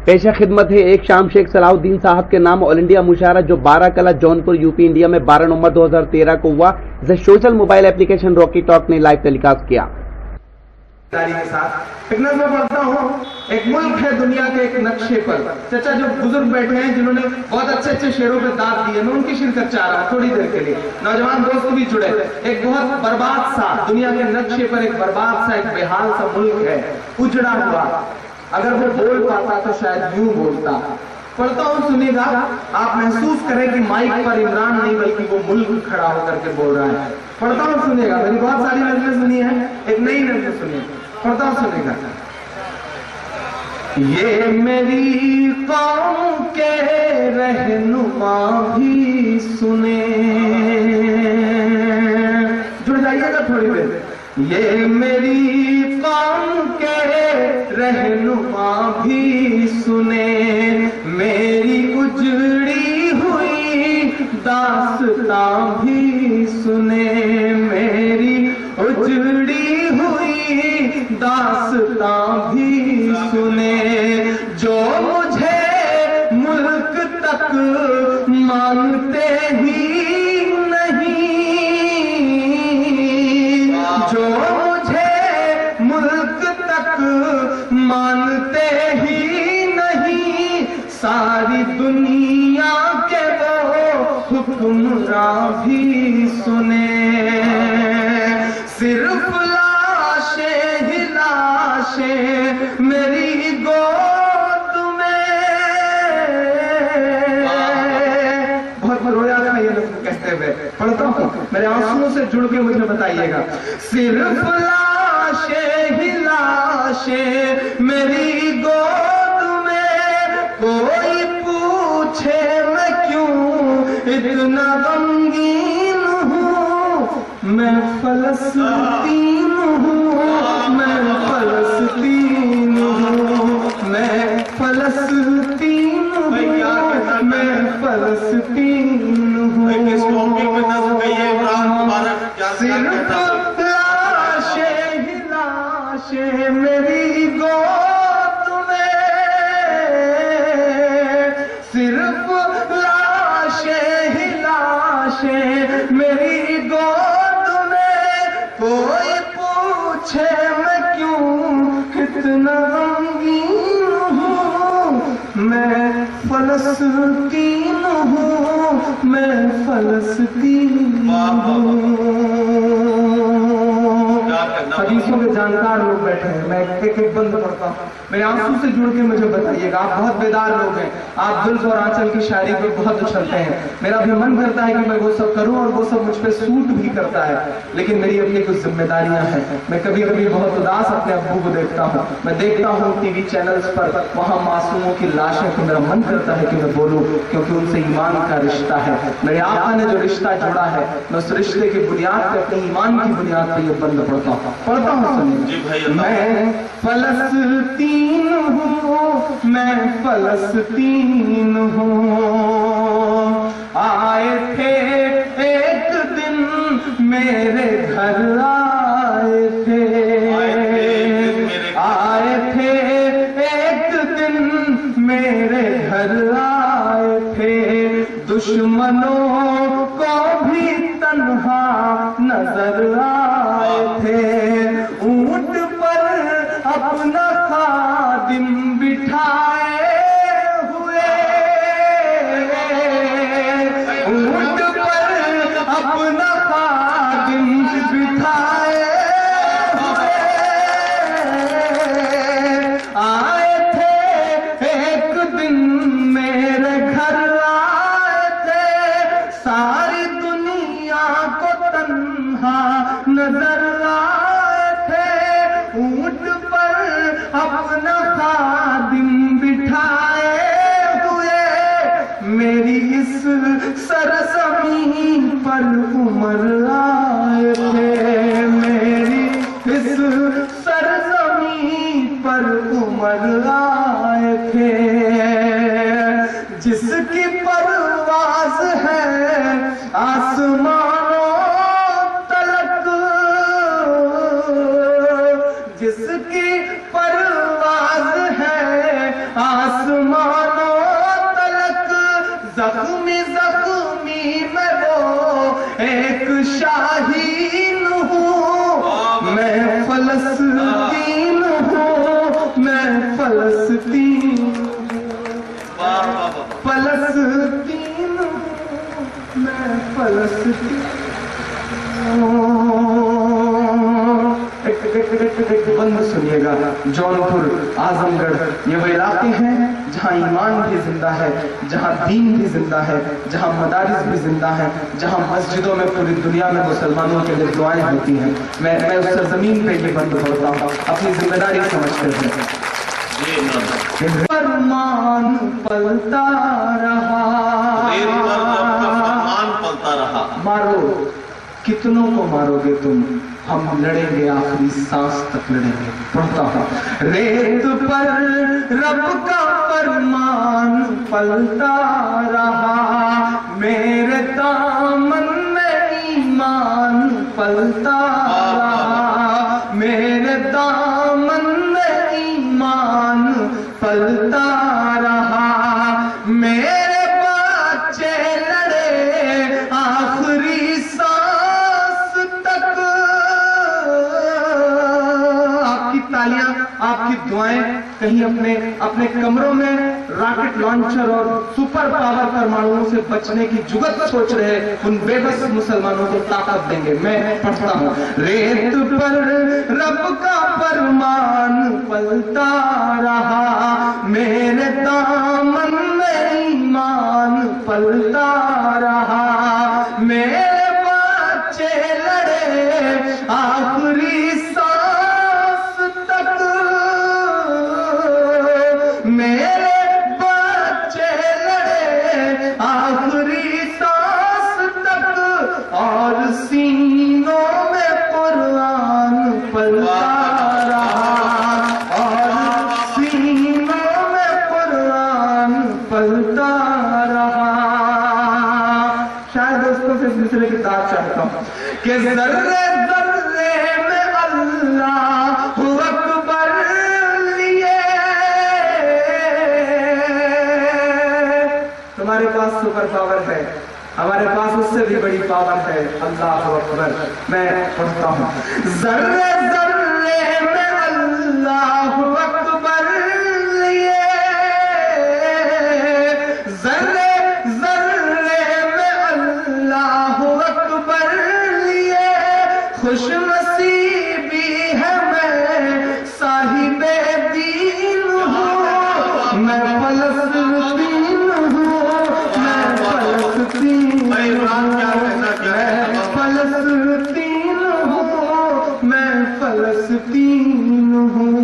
पेशा खिदमत है एक शाम शेख सलाहुद्दीन साहब के नाम ऑल इंडिया मुशायरा जो 12 कला जौनपुर यूपी इंडिया में 12 नवंबर 2013 को हुआ, जिसे social mobile application Rocky talk ने लाइव टेलीकास्ट किया। के साथ एक नज़्म पढ़ता हूँ। एक मुल्क है दुनिया के एक नक्शे पर। चचा जो बुजुर्ग बैठे हैं जिन्होंने बहुत अच्छे अच्छे शेरों पे दाद दिए, मैं उनकी शिरकत चाह रहा हूँ थोड़ी देर के लिए। नौजवान दोस्त भी जुड़े। एक बहुत बर्बाद सा दुनिया के नक्शे पर एक बर्बाद सा एक बेहाल सा मुल्क है, उजड़ा हुआ। अगर वो बोल पाता तो शायद यूं बोलता। पढ़ता हूँ, सुनिएगा, आप महसूस करें कि माइक पर इमरान नहीं बल्कि वो मुल्क खड़ा होकर के बोल रहा है। पढ़ता हूँ, सुनिएगा। मेरी बहुत सारी नज़में सुनी है, एक नई नज़म सुनिए। पढ़ता हूँ, सुनिएगा। ये मेरी कौम के रहनुमा भी सुने, जुड़ जाइएगा थोड़ी देर। ये मेरी कौम के रहनुमा भी सुने, मेरी उजड़ी हुई दास्तां भी सुने, मेरी उजड़ी हुई दास्तां भी सुने। जो मुझे मुल्क तक मानते ही नहीं, जो मुझे मुल्क तक मानते ही नहीं, सारी दुनिया के वो हुक्मरां भी सुने। सिर्फ लाशें ही लाशें मेरी गोद में। बहुत रोया था ये लोग कहते हुए। पढ़ता हूँ, मेरे आंसुओं से जुड़ के मुझे बताइएगा। सिर्फ लाशें ही लाशें मेरी गोद में, कोई पूछे मैं क्यों इतना गमगीन हूँ, मैं फलस्तीन हूँ, मैं फलस्तीन हूँ, मैं फलस्तीन हूँ, मैं फलस्तीन हूँ। सिर्फ लाशें ही लाशें मेरी गोद में, सिर्फ लाशें ही लाशें मेरी गोद में, कोई पूछे मैं क्यों इतना गमगीन हूँ, मैं फलस्तीन हूँ, मैं फलस्तीन हूँ। हदीसों के जानकार लोग बैठे हैं, मैं एक एक बंद पढ़ता हूँ। मेरे आंसू से जुड़ के मुझे बताइएगा। आप बहुत बेदार लोग हैं, आप जुल्फ और आंचल की शायरी पे बहुत उछलते हैं। मेरा भी मन करता है कि मैं वो सब करूं और वो सब मुझ पे सूट भी करता है, लेकिन मेरी अपनी कुछ जिम्मेदारियां हैं। मैं कभी कभी बहुत उदास अपने अब्बू को देखता हूँ। मैं देखता हूँ टीवी चैनल्स पर वहाँ मासूमों की लाशें, तो मेरा मन करता है कि मैं बोलूँ, क्योंकि उनसे ईमान का रिश्ता है। मेरे आका ने जो रिश्ता जोड़ा है, मैं उस रिश्ते की बुनियाद पे, अपनी ईमान की बुनियाद पे ये बंद पढ़ता हूँ। सुनिए। मैं फलस्तीन हूँ, मैं फलस्तीन हूँ। आए थे एक दिन मेरे घर, आए थे एक दिन मेरे घर, आए थे दुश्मनों को भी तन्हा नजर आए थे। ऊंट पर अपना खादिम बिठाए हुए, ऊंट पर अपना खादिम बिठाए हुए, आए थे एक दिन मेरे घर, आए थे सारी दुनिया को तन्हा नजर आए थे। ऊंट पर अपना खादिम बिठाए हुए, मेरी इस सरजमीं पर उमर आए थे, मेरी इस सरजमीं पर उमर आए थे। जिसकी परवाज़ है आसमानों तलक, जिसकी परवाज़ है आसमानों ایک شاہین ہوں میں فلسطین ہوں میں فلسطین فلسطین میں فلسطین بند سنیے گا. جونپور اعظم گڑھ یہ وہ علاقے ہیں جہاں ایمان بھی زندہ ہے, جہاں دین بھی زندہ ہے, جہاں مدارس بھی زندہ ہیں, جہاں مسجدوں میں پوری دنیا میں مسلمانوں کے لیے دعائیں ہوتی ہیں. میں اس سرزمین پہ یہ بند پڑھتا ہوں اپنی ذمہ داری سمجھتے ہیں. فرمان پلتا رہا مارو کتنوں کو مارو گے تم, ہم لڑیں گے آخری سانس تک لڑیں گے. پڑھتا ہوں. ریت پر رب کا فرمان پلتا رہا, میرے دامن میں ایمان پلتا رہا, میرے دامن میں ایمان پلتا رہا, میرے بچے لڑے آخری سانس تک. آپ کی تالیاں, آپ کی دعائیں کہیں اپنے کمروں میں راکٹ لانچر اور سپر پاور پرمانوؤں سے بچنے کی جگت سوچ رہے ان بے بس مسلمانوں کو طاقت دیں گے. میں پڑھتا ہوں. ریت پر رب کا فرمان پلتا رہا, میرے دامن میں ایمان پلتا رہا, میرے بچے لڑے آخری سانس تک, میرے بچے لڑے آخری سانس تک, اور سینوں میں قرآن پلتا رہا, اور سینوں میں قرآن پلتا رہا. شاید دوستوں سے اس دوسرے کی داد چاہتا ہوں کہ ذرے ذرے میں اللہ اکبر لیے. تمہارے پاس سپر پاور ہے, ہمارے پاس اس سے بھی بڑی پاور ہے. اللہ اکبر. میں پڑھتا ہوں. ذرے ذرے میں اللہ اکبر لیے, ذرے ذرے میں اللہ اکبر لیے, خوش نصیبی ہے میں صاحب دین ہوں, میں فلسطین ہوں, میں فلسطین فلسطین ہوں, میں فلسطین ہوں.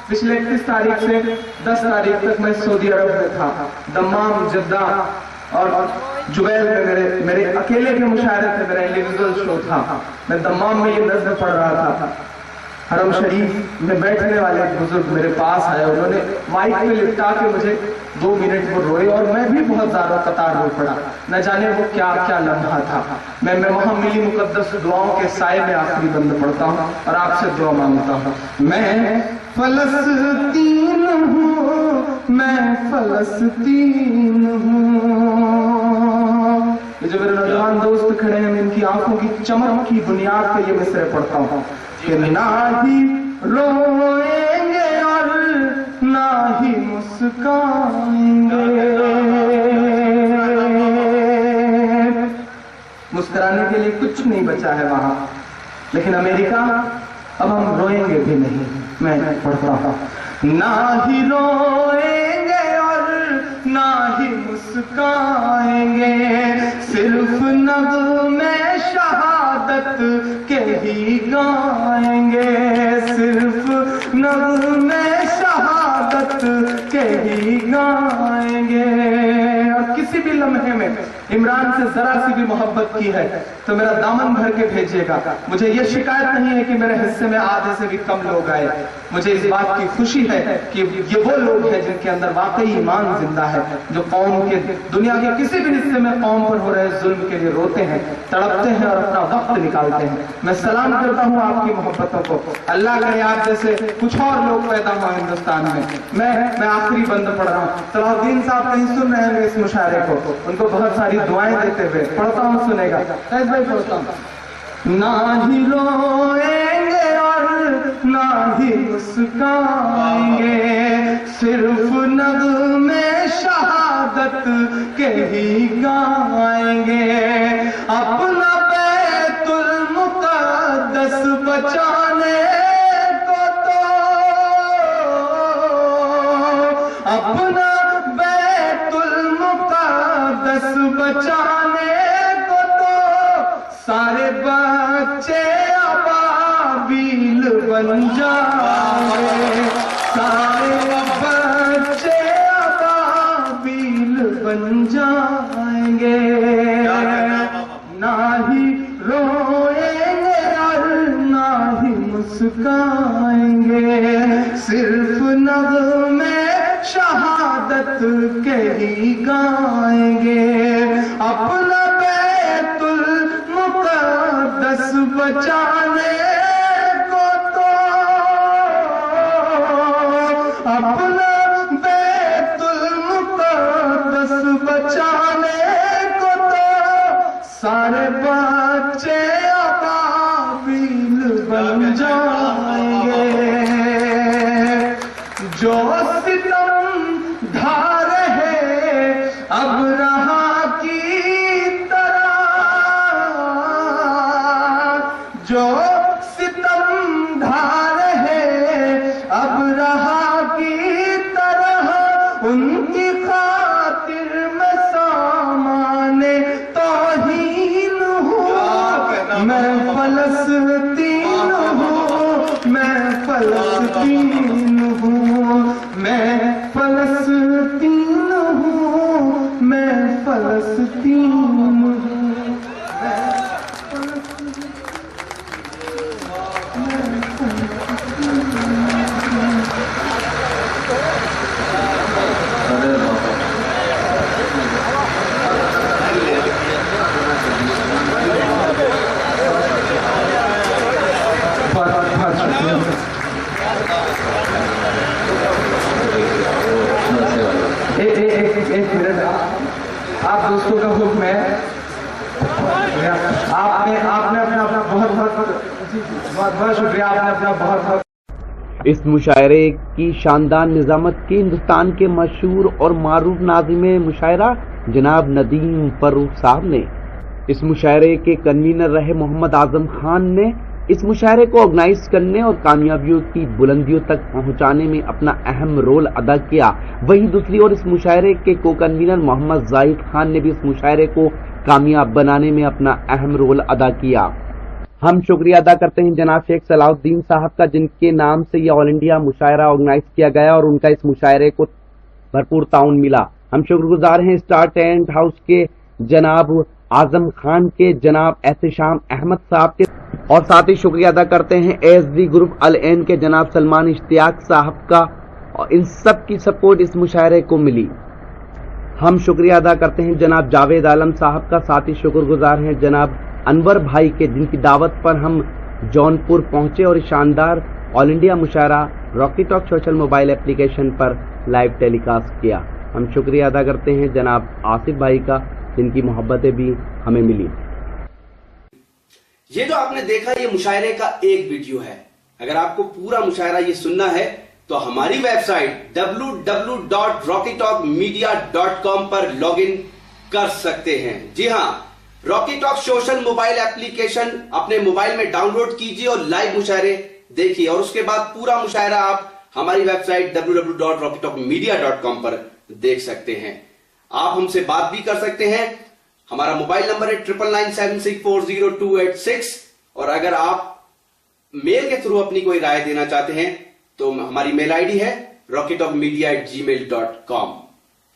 پچھلے 31 تاریخ سے 10 تاریخ تک میں سعودی عرب میں تھا. دمام, جدہ اور جبیل میں میرے اکیلے کے مشاعرے تھے, میرا انڈیویجول شو تھا. میں دمام میں یہ نظم پڑھ رہا تھا. حرم شریف میں بیٹھنے والے ایک بزرگ میرے پاس آئے, انہوں نے مائک پہ لپٹا کے مجھے 2 منٹ وہ روئے, اور میں بھی بہت زیادہ قطار رو پڑا. نہ جانے وہ کیا کیا لمحہ تھا. میں وہاں ملی مقدس دعاؤں کے سائے میں آخری بند پڑھتا ہوں اور آپ سے دعا مانگتا ہوں. میں فلسطین ہوں, میں فلسطین ہوں. یہ جو میرے نوجوان دوست کھڑے ہیں, میں ان کی آنکھوں کی چمک کی بنیاد پہ یہ مصرعے پڑھتا ہوں کہ نہ ہی روئیں گے اور نہ ہی مسکرائیں گے. مسکرانے کے لیے کچھ نہیں بچا ہے وہاں, لیکن امریکہ اب ہم روئیں گے بھی نہیں. میں پڑھتا ہوں. نہ ہی روئیں گے اور نہ ہی مسکرائیں گے, صرف نغمے شہادت کے ہی گائیں گے, صرف نغمے شہادت کے ہی گائیں گے. اور کسی بھی لمحے میں عمران سے ذرا سی بھی محبت کی ہے تو میرا دامن بھر کے بھیجیے گا. مجھے یہ شکایت نہیں ہے کہ میرے حصے میں آدھے سے بھی کم لوگ آئے. مجھے اس بات کی خوشی ہے کہ یہ وہ لوگ ہیں جن کے اندر واقعی ایمان زندہ ہے, جو قوم کے دنیا کے کسی بھی حصے میں قوم پر ہو رہے ظلم کے لیے روتے ہیں, تڑپتے ہیں اور اپنا وقت نکالتے ہیں. میں سلام کرتا ہوں آپ کی محبتوں کو. اللہ کرے آپ جیسے کچھ اور لوگ پیدا ہوں ہندوستان میں. میں آخری بند پڑھ رہا ہوں. صلاح الدین صاحب کہیں سن رہے ہیں اس مشاعرے کو, ان کو بہت ساری दुआएं देते हुए पढ़ता हूँ, सुनेगा। फैज भाई पढ़ता हूँ। ना ही रोएंगे और ना ही मुस्काएंगे, सिर्फ नग़्मे शहादत के ही गाएंगे। अपना बैतुल मुक़द्दस बचाने को तो, अपना बैतुल मुक़द्दस बचाने को तो सारे बच्चे अबाबील बन जाएंगे, सारे बच्चे अबाबील बन जाएंगे। ना ही रोएंगे और ना ही मुस्काएंगे, सिर्फ नग़्मे शहादत के ही गाएंगे। अपना बैतुल मुक़द्दस बचाने को तो, अपना बैतुल मुक़द्दस बचाने को तो सारे बच्चे अबाबील बन जाएंगे। जो सितम ढा रहे अब रहा की तरह, जो सितम ढा रहे अब रहा की तरह, उनकी खातिर में सामाने तौहीन हूँ। मैं फलस्तीन हूँ, मैं फलस्तीन हूँ, मैं फलस्तीन हूँ, मैं फलस्तीन हूँ। एक मिनट, आप दोस्तों का हुक्म है। आपने अपना बहुत शुक्रिया, आपने अपना बहुत। इस मुशायरे की शानदार निज़ामत की हिंदुस्तान के मशहूर और मारूफ नाज़िमे मुशायरा जनाब नदीम फर्रुख साहब ने, इस मुशायरे के कन्वीनर रहे मोहम्मद आजम खान ने इस मुशायरे को ऑर्गेनाइज करने और कामयाबियों की बुलंदियों तक पहुंचाने में अपना अहम रोल अदा किया। वहीं दूसरी ओर इस मुशायरे के को कन्वीनर मोहम्मद जाहिद खान ने भी इस मुशायरे को कामयाब बनाने में अपना अहम रोल अदा किया। हम शुक्रिया अदा करते हैं जनाब शेख सलाहुद्दीन साहब का, जिनके नाम से यह ऑल इंडिया मुशायरा ऑर्गेनाइज किया गया और उनका इस मुशायरे को भरपूर ताउन मिला। हम शुक्रगुजार हैं स्टार टेंट हाउस के जनाब आजम खान के, जनाब एहतशाम अहमद साहब के, और साथ ही शुक्रिया अदा करते हैं ASD ग्रुप अल ऐन के जनाब सलमान इश्तियाक साहब का, और इन सब की सपोर्ट इस मुशायरे को मिली। हम शुक्रिया अदा करते हैं जनाब जावेद आलम साहब का, साथ ही शुक्रगुजार हैं जनाब अनवर भाई के, जिनकी दावत पर हम जौनपुर पहुंचे और शानदार ऑल इंडिया मुशायरा Rocky Talk social mobile application पर लाइव टेलीकास्ट किया। हम शुक्रिया अदा करते हैं जनाब आसिफ भाई का, जिनकी मोहब्बतें भी हमें मिली। ये जो आपने देखा ये मुशायरे का एक वीडियो है। अगर आपको पूरा मुशायरा ये सुनना है तो हमारी वेबसाइट www.rockytalkmedia.com पर लॉगिन कर सकते हैं। जी हां, Rocky Talk social mobile application अपने मोबाइल में डाउनलोड कीजिए और लाइव मुशायरे देखिए, और उसके बाद पूरा मुशायरा आप हमारी वेबसाइट www.rockytalkmedia.com पर देख सकते हैं। आप हमसे बात भी कर सकते हैं। हमारा मोबाइल नंबर है 9997640286, और अगर आप मेल के थ्रू अपनी कोई राय देना चाहते हैं तो हमारी मेल आईडी है rockytalkmedia@gmail.com।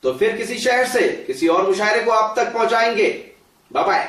तो फिर किसी शहर से किसी और मुशायरे को आप तक पहुंचाएंगे। Bye bye.